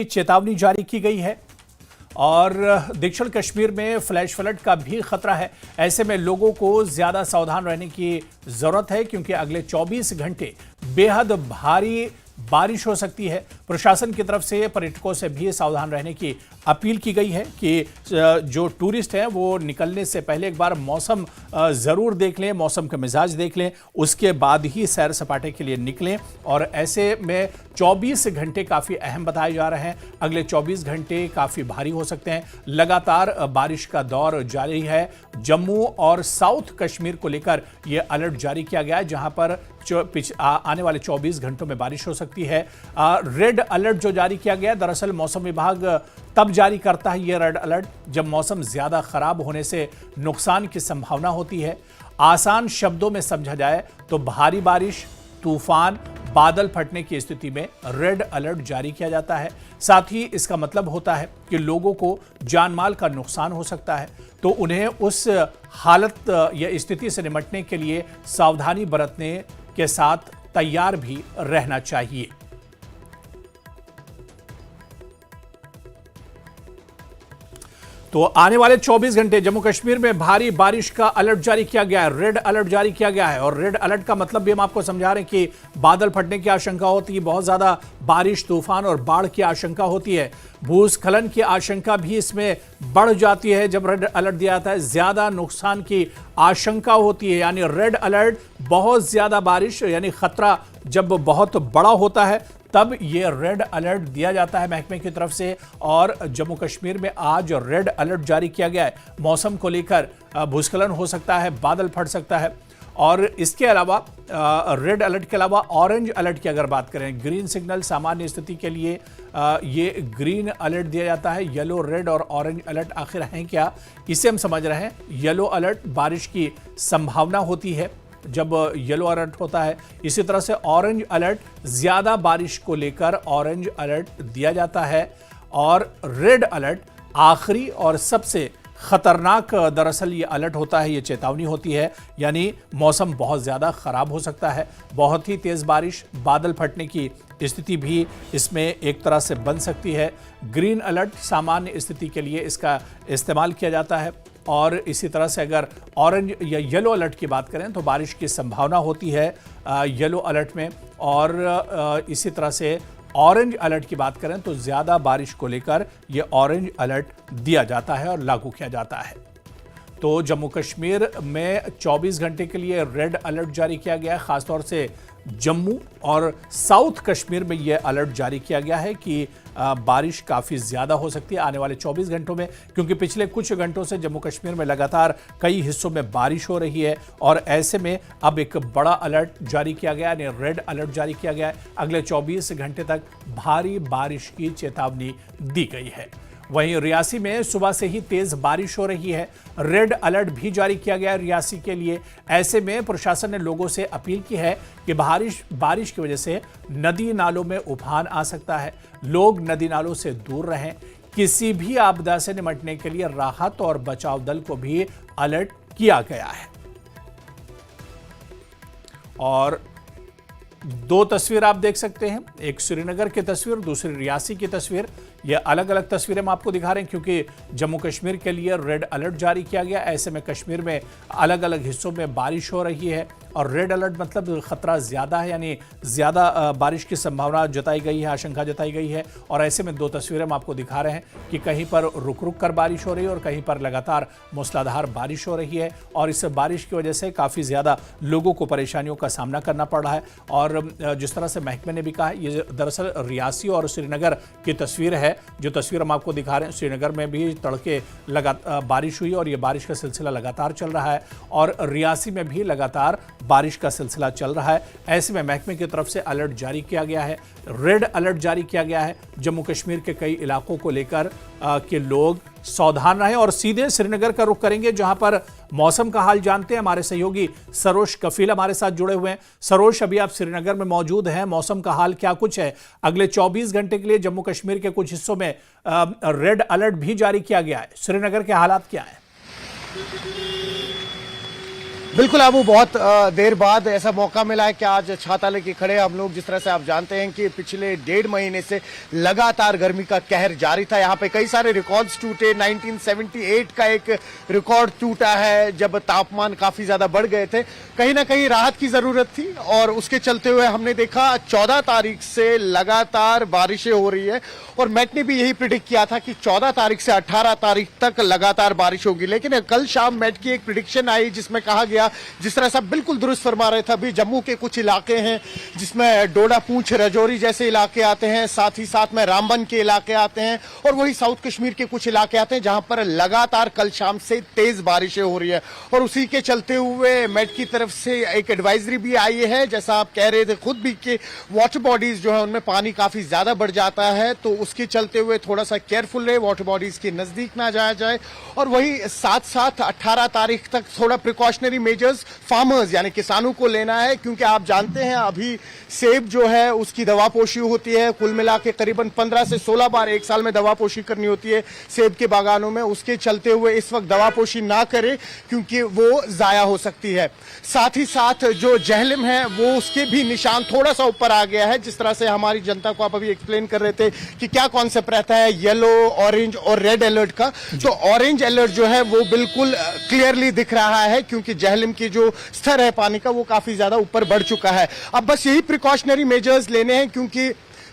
चेतावनी जारी की गई है और दक्षिण कश्मीर में फ्लैश फ्लड का भी खतरा है। ऐसे में लोगों को ज्यादा सावधान रहने की जरूरत है क्योंकि अगले 24 घंटे बेहद भारी बारिश हो सकती है। प्रशासन की तरफ से पर्यटकों से भी सावधान रहने की अपील की गई है कि जो टूरिस्ट हैं वो निकलने से पहले एक बार मौसम ज़रूर देख लें, मौसम का मिजाज देख लें, उसके बाद ही सैर सपाटे के लिए निकलें। और ऐसे में 24 घंटे काफ़ी अहम बताए जा रहे हैं। अगले 24 घंटे काफ़ी भारी हो सकते हैं। लगातार बारिश का दौर जारी है। जम्मू और साउथ कश्मीर को लेकर यह अलर्ट जारी किया गया है, जहां पर आने वाले 24 घंटों में बारिश हो सकती है। रेड अलर्ट जो जारी किया गया है, दरअसल मौसम विभाग तब जारी करता है यह रेड अलर्ट जब मौसम ज्यादा खराब होने से नुकसान की संभावना होती है। आसान शब्दों में समझा जाए तो भारी बारिश, तूफान, बादल फटने की स्थिति में रेड अलर्ट जारी किया जाता है। साथ ही इसका मतलब होता है कि लोगों को जानमाल का नुकसान हो सकता है, तो उन्हें उस हालत या स्थिति से निपटने के लिए सावधानी बरतने के साथ तैयार भी रहना चाहिए। तो आने वाले 24 घंटे जम्मू कश्मीर में भारी बारिश का अलर्ट जारी किया गया है, रेड अलर्ट जारी किया गया है। और रेड अलर्ट का मतलब भी हम आपको समझा रहे हैं कि बादल फटने की आशंका होती है, बहुत ज्यादा बारिश, तूफान और बाढ़ की आशंका होती है। भूस्खलन की आशंका भी इसमें बढ़ जाती है जब रेड अलर्ट दिया जाता है। ज्यादा नुकसान की आशंका होती है, यानी रेड अलर्ट बहुत ज्यादा बारिश यानी खतरा जब बहुत बड़ा होता है तब ये रेड अलर्ट दिया जाता है महकमे की तरफ से। और जम्मू कश्मीर में आज रेड अलर्ट जारी किया गया है। मौसम को लेकर भूस्खलन हो सकता है, बादल फट सकता है। और इसके अलावा रेड अलर्ट के अलावा ऑरेंज अलर्ट की अगर बात करें, ग्रीन सिग्नल सामान्य स्थिति के लिए ये ग्रीन अलर्ट दिया जाता है। येलो, रेड और ऑरेंज अलर्ट आखिर हैं क्या, इसे हम समझ रहे हैं। येलो अलर्ट बारिश की संभावना होती है जब येलो अलर्ट होता है। इसी तरह से ऑरेंज अलर्ट ज्यादा बारिश को लेकर ऑरेंज अलर्ट दिया जाता है। और रेड अलर्ट आखिरी और सबसे खतरनाक दरअसल ये अलर्ट होता है, ये चेतावनी होती है, यानी मौसम बहुत ज्यादा खराब हो सकता है। बहुत ही तेज बारिश, बादल फटने की स्थिति भी इसमें एक तरह से बन सकती है। ग्रीन अलर्ट सामान्य स्थिति के लिए इसका इस्तेमाल किया जाता है। और इसी तरह से अगर ऑरेंज या येलो अलर्ट की बात करें तो बारिश की संभावना होती है येलो अलर्ट में। और इसी तरह से ऑरेंज अलर्ट की बात करें तो ज़्यादा बारिश को लेकर ये ऑरेंज अलर्ट दिया जाता है और लागू किया जाता है। तो जम्मू कश्मीर में 24 घंटे के लिए रेड अलर्ट जारी किया गया है। खासतौर से जम्मू और साउथ कश्मीर में यह अलर्ट जारी किया गया है कि बारिश काफ़ी ज़्यादा हो सकती है आने वाले 24 घंटों में, क्योंकि पिछले कुछ घंटों से जम्मू कश्मीर में लगातार कई हिस्सों में बारिश हो रही है। और ऐसे में अब एक बड़ा अलर्ट जारी किया गया है, रेड अलर्ट जारी किया गया है। अगले 24 घंटे तक भारी बारिश की चेतावनी दी गई है। वहीं रियासी में सुबह से ही तेज बारिश हो रही है। रेड अलर्ट भी जारी किया गया है रियासी के लिए। ऐसे में प्रशासन ने लोगों से अपील की है कि बारिश की वजह से नदी नालों में उफान आ सकता है। लोग नदी नालों से दूर रहें। किसी भी आपदा से निपटने के लिए राहत और बचाव दल को भी अलर्ट किया गया है। और दो तस्वीर आप देख सकते हैं, एक श्रीनगर की तस्वीर, दूसरी रियासी की तस्वीर। ये अलग अलग तस्वीरें हम आपको दिखा रहे हैं क्योंकि जम्मू कश्मीर के लिए रेड अलर्ट जारी किया गया। ऐसे में कश्मीर में अलग अलग हिस्सों में बारिश हो रही है। और रेड अलर्ट मतलब खतरा ज़्यादा है, यानी ज़्यादा बारिश की संभावना जताई गई है, आशंका जताई गई है। और ऐसे में दो तस्वीरें हम आपको दिखा रहे हैं कि कहीं पर रुक रुक कर बारिश हो रही है और कहीं पर लगातार मूसलाधार बारिश हो रही है। और इस बारिश की वजह से काफ़ी ज़्यादा लोगों को परेशानियों का सामना करना पड़ रहा है। और जिस तरह से महकमे ने भी कहा, ये दरअसल रियासी और श्रीनगर की तस्वीर है। जो तस्वीर हम आपको दिखा रहे हैं, श्रीनगर में भी तड़के लगातार बारिश हुई और ये बारिश का सिलसिला लगातार चल रहा है। और रियासी में भी लगातार बारिश का सिलसिला चल रहा है। ऐसे में महकमे की तरफ से अलर्ट जारी किया गया है, रेड अलर्ट जारी किया गया है जम्मू कश्मीर के कई इलाकों को लेकर कि लोग सावधान रहें। और सीधे श्रीनगर का रुख करेंगे जहां पर मौसम का हाल जानते हैं। हमारे सहयोगी सरोज कफील हमारे साथ जुड़े हुए हैं। सरोज, अभी आप श्रीनगर में मौजूद हैं, मौसम का हाल क्या कुछ है? अगले 24 घंटे के लिए जम्मू कश्मीर के कुछ हिस्सों में रेड अलर्ट भी जारी किया गया है। श्रीनगर के हालात क्या है? बिल्कुल अबू, बहुत देर बाद ऐसा मौका मिला है कि आज छाता लेके खड़े हम लोग। जिस तरह से आप जानते हैं कि पिछले 1.5 महीने से लगातार गर्मी का कहर जारी था। यहाँ पे कई सारे रिकॉर्ड्स टूटे। 1978 का एक रिकॉर्ड टूटा है जब तापमान काफी ज्यादा बढ़ गए थे। कहीं ना कहीं राहत की जरूरत थी और उसके चलते हुए हमने देखा 14 तारीख से लगातार बारिशें हो रही है और मैट ने भी यही प्रिडिक्ट किया था कि 14 तारीख से 18 तारीख तक लगातार बारिश होगी। लेकिन कल शाम मैट की एक प्रिडिक्शन आई जिसमें कहा गया, जिस तरह से बिल्कुल दुरुस्त फरमा रहे थे, अभी जम्मू के कुछ इलाके हैं जिसमें डोडा, पूंछ, राजौरी जैसे इलाके आते हैं, साथ ही साथ में रामबन के इलाके आते हैं और वही साउथ कश्मीर के कुछ इलाके आते हैं जहां पर लगातार कल शाम से तेज बारिशें हो रही है। और उसी के चलते हुए मेट की तरफ से एक एडवाइजरी भी आई है, जैसा आप कह रहे थे खुद भी, कि वाटर बॉडीज जो है उनमें पानी काफी ज्यादा बढ़ जाता है, तो उसके चलते हुए थोड़ा सा केयरफुल रहे, वाटर बॉडीज के नजदीक ना जाया जाए। और वही साथ साथ 18 तारीख तक थोड़ा प्रिकॉशनरी मेजर्स फार्मर्स यानी किसानों को लेना है, क्योंकि आप जानते हैं अभी सेब जो है उसकी दवापोशी होती है। कुल मिला के करीबन 15 से 16 बार एक साल में दवापोशी करनी होती है सेब के बागानों में। उसके चलते हुए इस वक्त दवापोशी ना करें क्योंकि वो जाया हो सकती है। साथ ही साथ जो जहलम है वो उसके भी निशान थोड़ा सा ऊपर आ गया है। जिस तरह से हमारी जनता को आप अभी एक्सप्लेन कर रहे थे कि क्या कॉन्सेप्ट रहता है येलो, ऑरेंज और रेड अलर्ट का, तो ऑरेंज अलर्ट जो है वो बिल्कुल क्लियरली दिख रहा है क्योंकि जहलम की जो स्तर है पानी का वो काफी ज्यादा ऊपर बढ़ चुका है। अब बस यही प्रिकॉशनरी मेजर्स लेने हैं क्योंकि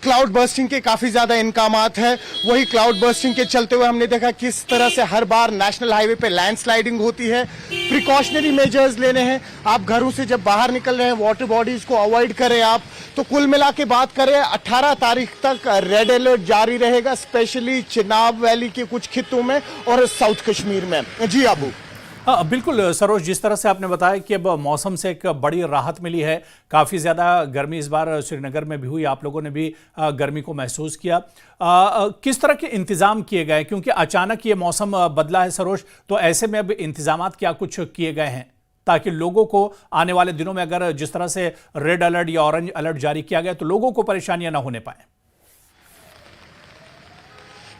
क्लाउड बर्स्टिंग के काफी ज्यादा इनकामात है। वही क्लाउड बर्स्टिंग के चलते हुए हमने देखा किस तरह से हर बार नेशनल हाईवे पे लैंडस्लाइडिंग होती है। प्रिकॉशनरी मेजर्स लेने हैं। आप घरों से जब बाहर निकल रहे हैं वाटर बॉडीज को अवॉइड करें आप। तो कुल मिला के बात करें 18 तारीख तक रेड अलर्ट जारी रहेगा, स्पेशली चिनाब वैली के कुछ खित्तों में और साउथ कश्मीर में। जी अबू। हाँ बिल्कुल सरोज, जिस तरह से आपने बताया कि अब मौसम से एक बड़ी राहत मिली है। काफ़ी ज़्यादा गर्मी इस बार श्रीनगर में भी हुई, आप लोगों ने भी गर्मी को महसूस किया। किस तरह के इंतज़ाम किए गए, क्योंकि अचानक ये मौसम बदला है सरोज, तो ऐसे में अब इंतज़ामात क्या कुछ किए गए हैं ताकि लोगों को आने वाले दिनों में अगर जिस तरह से रेड अलर्ट या ऑरेंज अलर्ट जारी किया गया तो लोगों को परेशानियां ना होने पाए?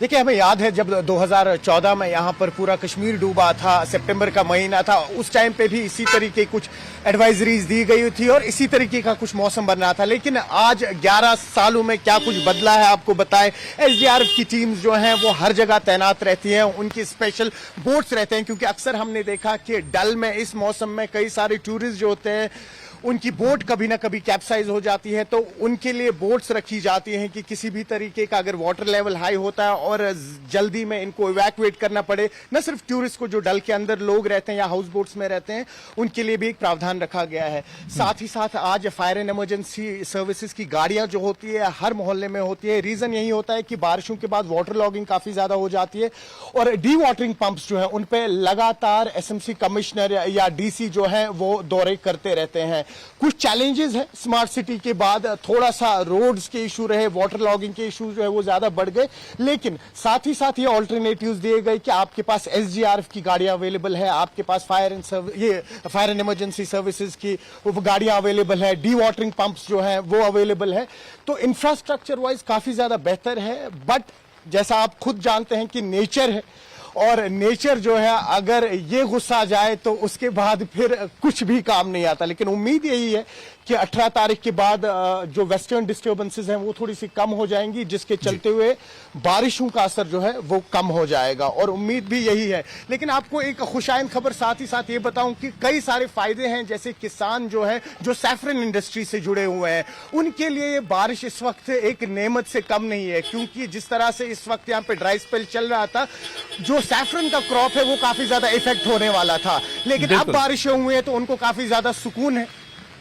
देखिए, हमें याद है जब 2014 में यहाँ पर पूरा कश्मीर डूबा था, सितंबर का महीना था, उस टाइम पे भी इसी तरीके कुछ एडवाइजरीज दी गई थी और इसी तरीके का कुछ मौसम बन रहा था। लेकिन आज 11 सालों में क्या कुछ बदला है आपको बताएं। एसडीआरएफ की टीम्स जो हैं वो हर जगह तैनात रहती हैं, उनकी स्पेशल बोट्स रहते हैं, क्योंकि अक्सर हमने देखा कि डल में इस मौसम में कई सारे टूरिस्ट जो होते हैं उनकी बोट कभी ना कभी कैप्साइज हो जाती है, तो उनके लिए बोट्स रखी जाती हैं कि किसी भी तरीके का अगर वाटर लेवल हाई होता है और जल्दी में इनको इवैक्यूएट करना पड़े, न सिर्फ टूरिस्ट को जो डल के अंदर लोग रहते हैं या हाउस बोट्स में रहते हैं उनके लिए भी एक प्रावधान रखा गया है। साथ ही साथ आज फायर एंड इमरजेंसी सर्विसेज की गाड़ियां जो होती है हर मोहल्ले में होती है। रीजन यही होता है कि बारिशों के बाद वाटर लॉगिंग काफी ज्यादा हो जाती है और डी वाटरिंग पंप्स जो है उन पे लगातार एसएमसी कमिश्नर या डीसी जो है वो दौरे करते रहते हैं। कुछ चैलेंजेस है स्मार्ट सिटी के बाद, थोड़ा सा रोड्स के इशू रहे, वाटर लॉगिंग के इशू जो है वो ज्यादा बढ़ गए, लेकिन साथ ही साथ ये ऑल्टरनेटिव्स दिए गए कि आपके पास एसडीआरएफ की गाड़ियां अवेलेबल है, आपके पास फायर एंड इमरजेंसी सर्विसेज की वो गाड़ियां अवेलेबल है, डी वाटरिंग पंप्स जो है वो अवेलेबल है। तो इंफ्रास्ट्रक्चर वाइज काफी ज्यादा बेहतर है। बट जैसा आप खुद जानते हैं कि नेचर है और नेचर जो है अगर ये गुस्सा जाए तो उसके बाद फिर कुछ भी काम नहीं आता। लेकिन उम्मीद यही है कि 18 तारीख के बाद जो वेस्टर्न डिस्टर्बेंसेस हैं वो थोड़ी सी कम हो जाएंगी, जिसके चलते हुए बारिशों का असर जो है वो कम हो जाएगा और उम्मीद भी यही है। लेकिन आपको एक खुशाइन खबर साथ ही साथ ये बताऊं कि कई सारे फायदे हैं, जैसे किसान जो है जो सैफरन इंडस्ट्री से जुड़े हुए हैं उनके लिए ये बारिश इस वक्त एक नेमत से कम नहीं है, क्योंकि जिस तरह से इस वक्त यहाँ पे ड्राई स्पेल चल रहा था, जो सैफरन का क्रॉप है वो काफी ज्यादा इफेक्ट होने वाला था, लेकिन अब बारिशें हुई हैं तो उनको काफी ज्यादा सुकून है।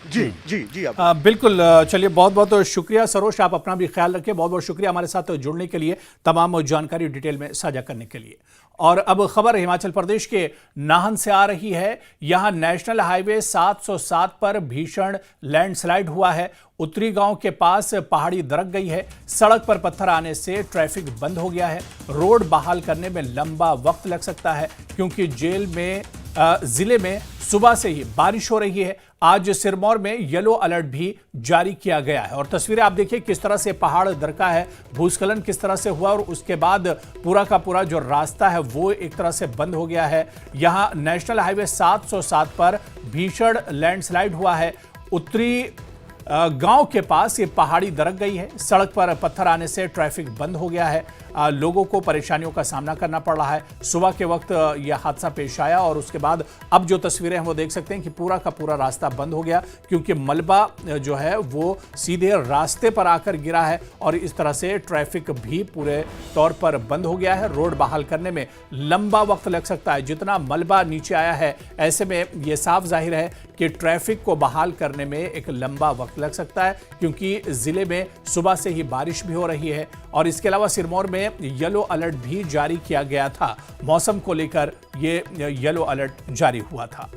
जी जी जी बिल्कुल। चलिए, बहुत बहुत शुक्रिया सरोज, आप अपना भी ख्याल रखें। बहुत बहुत शुक्रिया हमारे साथ जुड़ने के लिए, तमाम जानकारी डिटेल में साझा करने के लिए। और अब खबर हिमाचल प्रदेश के नाहन से आ रही है। यहां नेशनल हाईवे 707 पर भीषण लैंडस्लाइड हुआ है। उत्तरी गांव के पास पहाड़ी दरक गई है। सड़क पर पत्थर आने से ट्रैफिक बंद हो गया है। रोड बहाल करने में लंबा वक्त लग सकता है क्योंकि जेल में जिले में सुबह से ही बारिश हो रही है। आज सिरमौर में येलो अलर्ट भी जारी किया गया है और तस्वीरें आप देखिए किस तरह से पहाड़ दरका है, भूस्खलन किस तरह से हुआ और उसके बाद पूरा का पूरा जो रास्ता है वो एक तरह से बंद हो गया है। यहां नेशनल हाईवे 707 पर भीषण लैंडस्लाइड हुआ है। उत्तरी गांव के पास ये पहाड़ी दरक गई है। सड़क पर पत्थर आने से ट्रैफिक बंद हो गया है। लोगों को परेशानियों का सामना करना पड़ रहा है। सुबह के वक्त यह हादसा पेश आया और उसके बाद अब जो तस्वीरें हैं वो देख सकते हैं कि पूरा का पूरा रास्ता बंद हो गया क्योंकि मलबा जो है वो सीधे रास्ते पर आकर गिरा है और इस तरह से ट्रैफिक भी पूरे तौर पर बंद हो गया है। रोड बहाल करने में लंबा वक्त लग सकता है। जितना मलबा नीचे आया है ऐसे में यह साफ जाहिर है कि ट्रैफिक को बहाल करने में एक लंबा वक्त लग सकता है क्योंकि जिले में सुबह से ही बारिश भी हो रही है और इसके अलावा सिरमौर में येलो अलर्ट भी जारी किया गया था। मौसम को लेकर यह येलो अलर्ट जारी हुआ था।